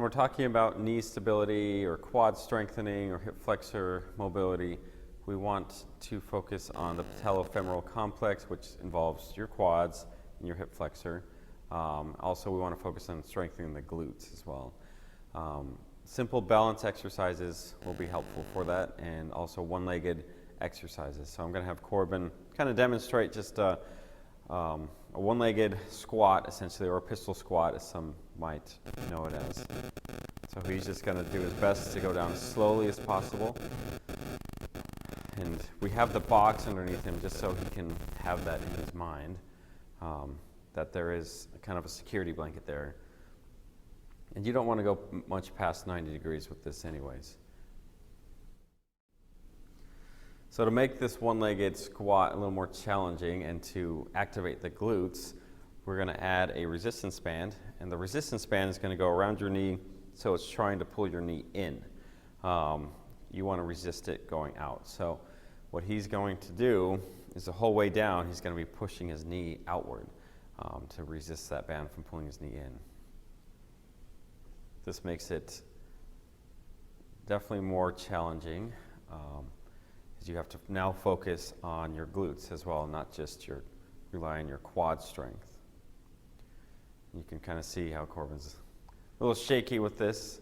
we're talking about knee stability or quad strengthening or hip flexor mobility, we want to focus on the patellofemoral complex, which involves your quads and your hip flexor. Also, we want to focus on strengthening the glutes as well. Simple balance exercises will be helpful for that, and also one-legged exercises. So I'm going to have Corbin kind of demonstrate just a one-legged squat, essentially, or a pistol squat, as some might know it as. So he's just going to do his best to go down as slowly as possible. And we have the box underneath him just so he can have that in his mind, that there is kind of a security blanket there. And you don't want to go much past 90 degrees with this anyways. So to make this one-legged squat a little more challenging and to activate the glutes, we're going to add a resistance band. And the resistance band is going to go around your knee, so it's trying to pull your knee in. You want to resist it going out. So what he's going to do is the whole way down, he's going to be pushing his knee outward to resist that band from pulling his knee in. This makes it definitely more challenging, because you have to now focus on your glutes as well, not just rely on your quad strength. You can kind of see how Corbin's a little shaky with this.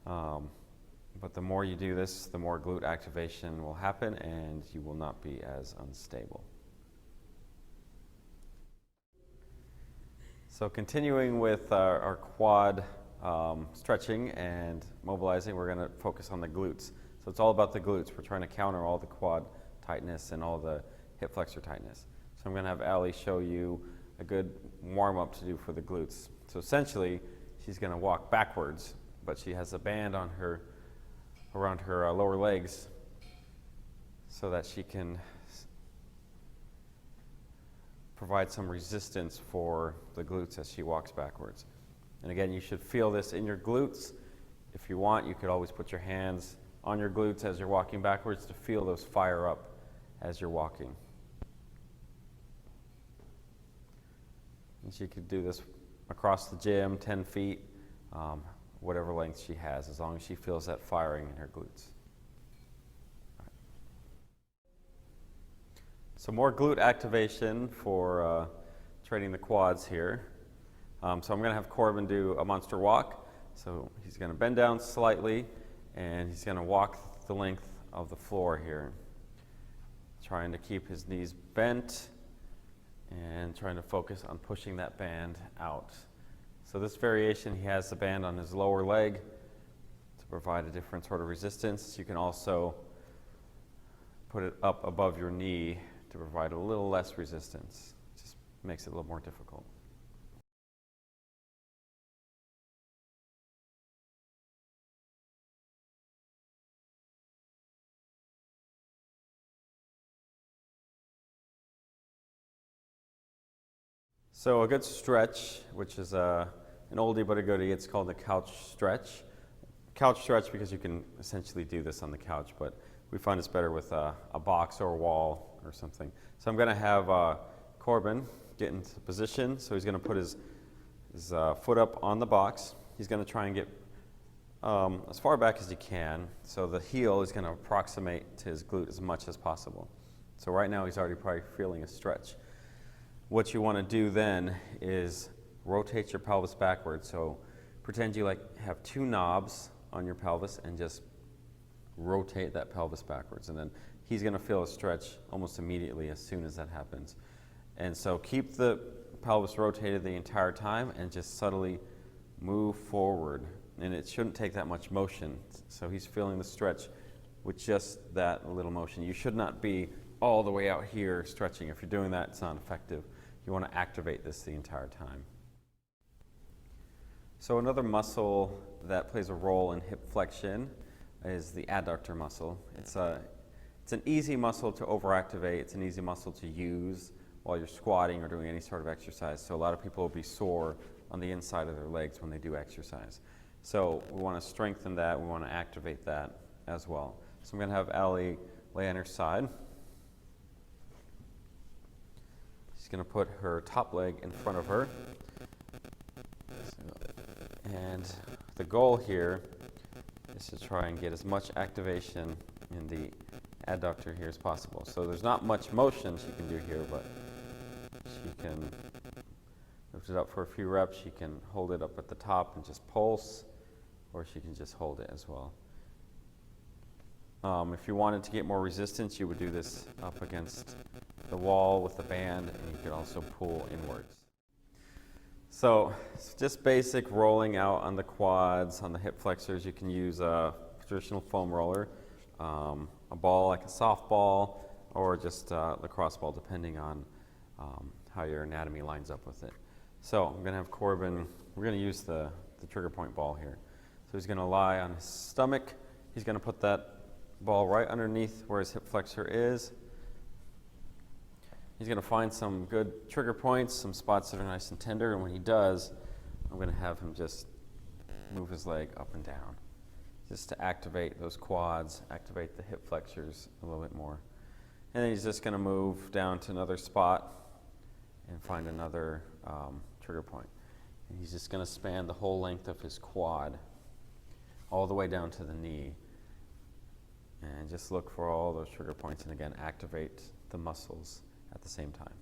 But the more you do this, the more glute activation will happen and you will not be as unstable. So continuing with our quad stretching and mobilizing, we're going to focus on the glutes. So it's all about the glutes. We're trying to counter all the quad tightness and all the hip flexor tightness. So I'm going to have Allie show you a good warm-up to do for the glutes. So essentially, she's going to walk backwards, but she has a band on her around her lower legs so that she can provide some resistance for the glutes as she walks backwards. And again, you should feel this in your glutes. If you want, you could always put your hands on your glutes as you're walking backwards to feel those fire up as you're walking. And she could do this across the gym, 10 feet, whatever length she has, as long as she feels that firing in her glutes. Right. So more glute activation for training the quads here. So I'm going to have Corbin do a monster walk. So he's going to bend down slightly, and he's going to walk the length of the floor here, trying to keep his knees bent and trying to focus on pushing that band out. So this variation, he has the band on his lower leg to provide a different sort of resistance. You can also put it up above your knee to provide a little less resistance. It just makes it a little more difficult. So a good stretch, which is an oldie but a goodie, it's called the couch stretch. Couch stretch because you can essentially do this on the couch, but we find it's better with a box or a wall or something. So I'm going to have Corbin get into position. So he's going to put his foot up on the box. He's going to try and get as far back as he can. So the heel is going to approximate to his glute as much as possible. So right now he's already probably feeling a stretch. What you want to do then is rotate your pelvis backwards. So pretend you have two knobs on your pelvis and just rotate that pelvis backwards. And then he's going to feel a stretch almost immediately as soon as that happens. And so keep the pelvis rotated the entire time and just subtly move forward. And it shouldn't take that much motion. So he's feeling the stretch with just that little motion. You should not be all the way out here stretching. If you're doing that, it's not effective. You want to activate this the entire time. So another muscle that plays a role in hip flexion is the adductor muscle. It's an easy muscle to overactivate. It's an easy muscle to use while you're squatting or doing any sort of exercise. So a lot of people will be sore on the inside of their legs when they do exercise. So we want to strengthen that. We want to activate that as well. So I'm going to have Allie lay on her side. She's going to put her top leg in front of her. And the goal here is to try and get as much activation in the adductor here as possible. So there's not much motion she can do here, but she can lift it up for a few reps. She can hold it up at the top and just pulse, or she can just hold it as well. If you wanted to get more resistance, you would do this up against the wall with the band, and you could also pull inwards. So it's just basic rolling out on the quads, on the hip flexors. You can use a traditional foam roller, a ball like a softball, or just a lacrosse ball, depending on how your anatomy lines up with it. So I'm going to have Corbin, we're going to use the trigger point ball here. So he's going to lie on his stomach. He's going to put that ball right underneath where his hip flexor is. He's going to find some good trigger points, some spots that are nice and tender, and when he does, I'm going to have him just move his leg up and down, just to activate those quads, activate the hip flexors a little bit more. And then he's just going to move down to another spot and find another trigger point. And he's just going to span the whole length of his quad all the way down to the knee. And just look for all those trigger points, and again, activate the muscles at the same time.